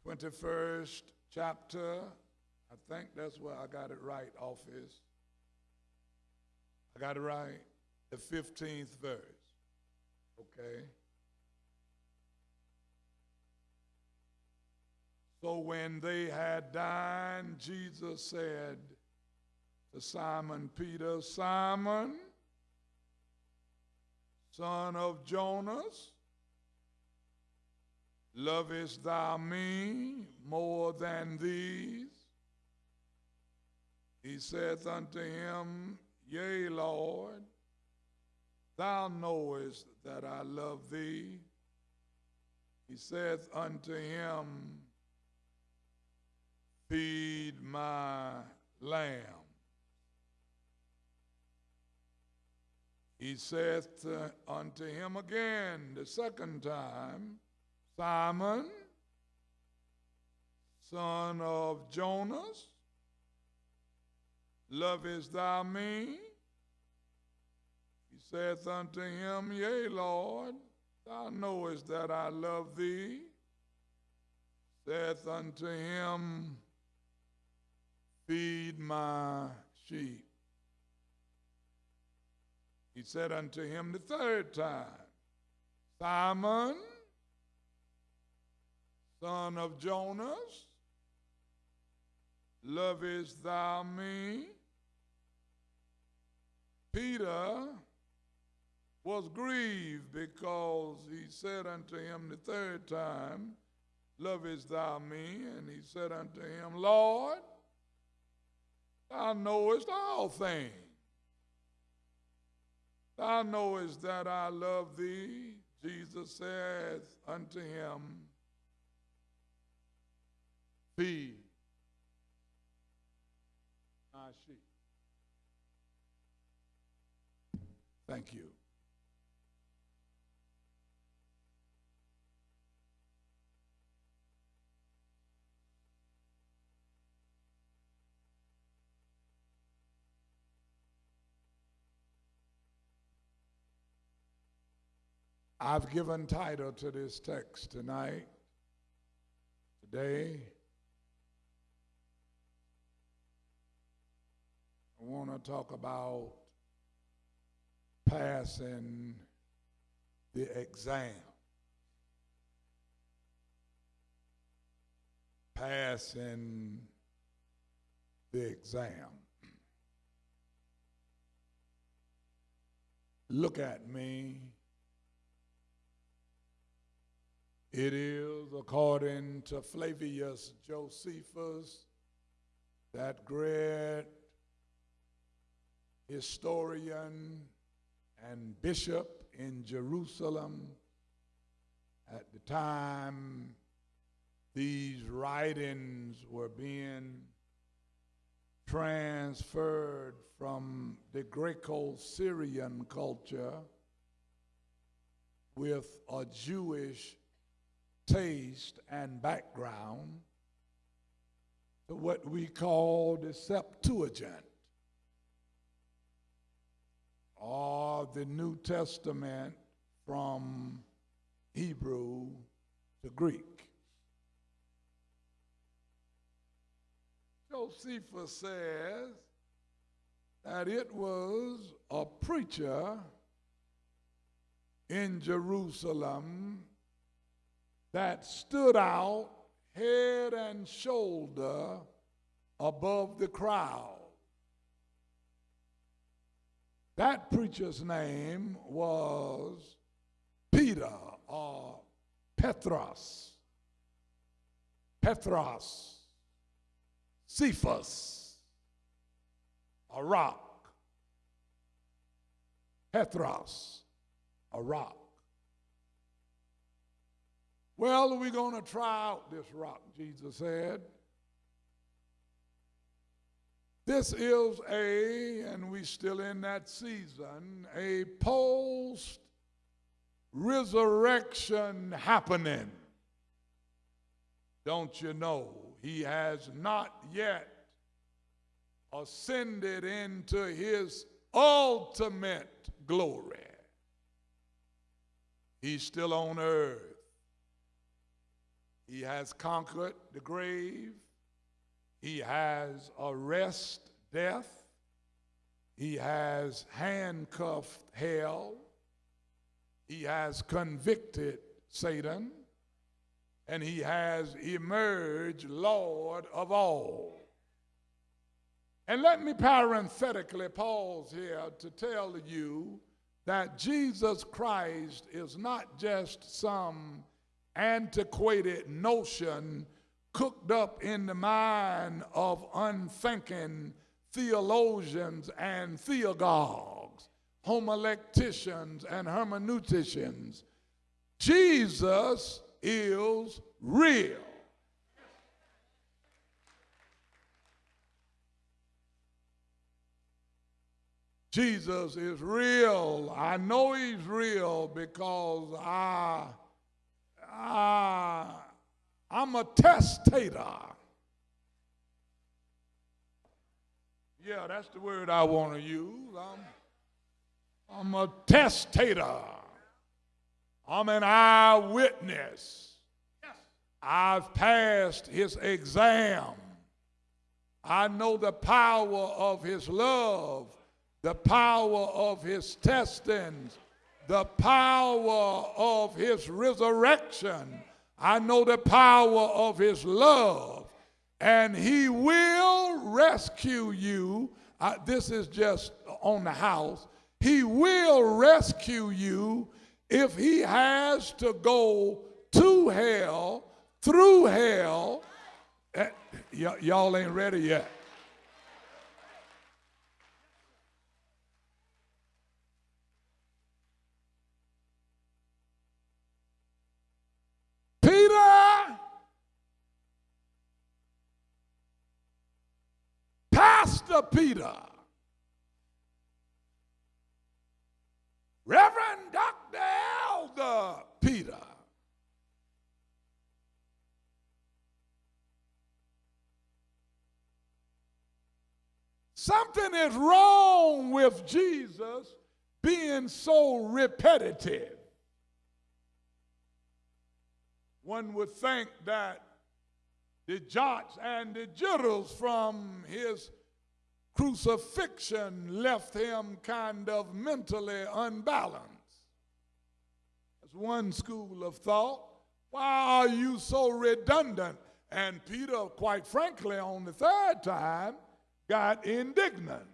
21st chapter. I think that's where I got it right, office. I got it right. The 15th verse. Okay. So when they had dined, Jesus said to Simon Peter, Simon, son of Jonas, lovest thou me more than these? He saith unto him, Yea, Lord, thou knowest that I love thee. He saith unto him, Feed my lamb. He saith unto him again the second time, Simon, son of Jonas, lovest thou me? He saith unto him, Yea, Lord, thou knowest that I love thee. Saith unto him, Feed my sheep. He said unto him the third time, Simon, son of Jonas, lovest thou me? Peter was grieved because he said unto him the third time, Lovest thou me? And he said unto him, Lord, thou knowest all things. Thou knowest that I love thee. Jesus saith unto him, Feed my sheep. Thank you. I've given title to this text tonight, today. I want to talk about passing the exam. Passing the exam. Look at me. It is, according to Flavius Josephus, that great historian and bishop in Jerusalem at the time these writings were being transferred from the Greco-Syrian culture with a Jewish taste and background to what we call the Septuagint, or the New Testament from Hebrew to Greek. Josephus says that it was a preacher in Jerusalem that stood out head and shoulder above the crowd. That preacher's name was Peter, or Petros. Petros, Cephas, a rock. Petros, a rock. Well, we're going to try out this rock, Jesus said. This is and we still in that season, a post-resurrection happening. Don't you know, he has not yet ascended into his ultimate glory. He's still on earth. He has conquered the grave. He has arrested death. He has handcuffed hell. He has convicted Satan. And he has emerged Lord of all. And let me parenthetically pause here to tell you that Jesus Christ is not just some antiquated notion cooked up in the mind of unthinking theologians and theologues, homileticians and hermeneuticians. Jesus is real. Jesus is real. I know he's real because I'm a testator. Yeah, that's the word I want to use. I'm a testator. I'm an eyewitness. I've passed his exam. I know the power of his love, the power of his testings, the power of his resurrection. I know the power of his love, and he will rescue you. This is just on the house. He will rescue you if he has to go to hell, through hell. Y'all ain't ready yet. Pastor Peter, Reverend Dr. Elder Peter, something is wrong with Jesus being so repetitive. One would think that the jots and the jitters from his crucifixion left him kind of mentally unbalanced. That's one school of thought. Why are you so redundant? And Peter, quite frankly, on the third time, got indignant.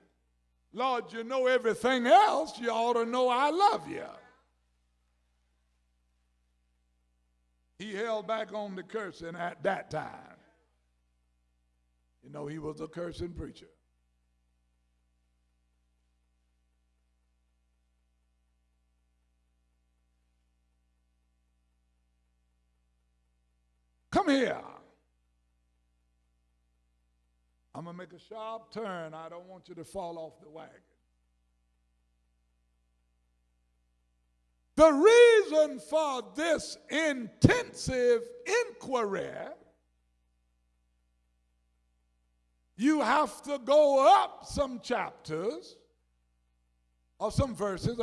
Lord, you know everything else. You ought to know I love you. He held back on the cursing at that time. You know, he was a cursing preacher. Come here. I'm going to make a sharp turn. I don't want you to fall off the wagon. The reason for this intensive inquiry, you have to go up some chapters, or some verses,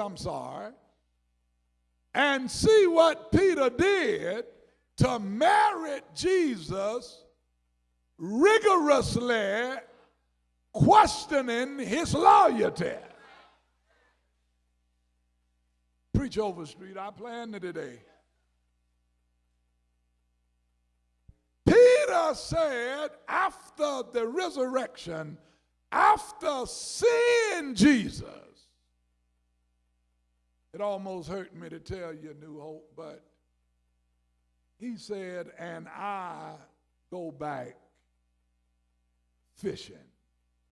and see what Peter did to merit Jesus rigorously questioning his loyalty. Preach Overstreet, I planned it today. Peter said after the resurrection, after seeing Jesus, it almost hurt me to tell you, New Hope, but he said, and I go back fishing.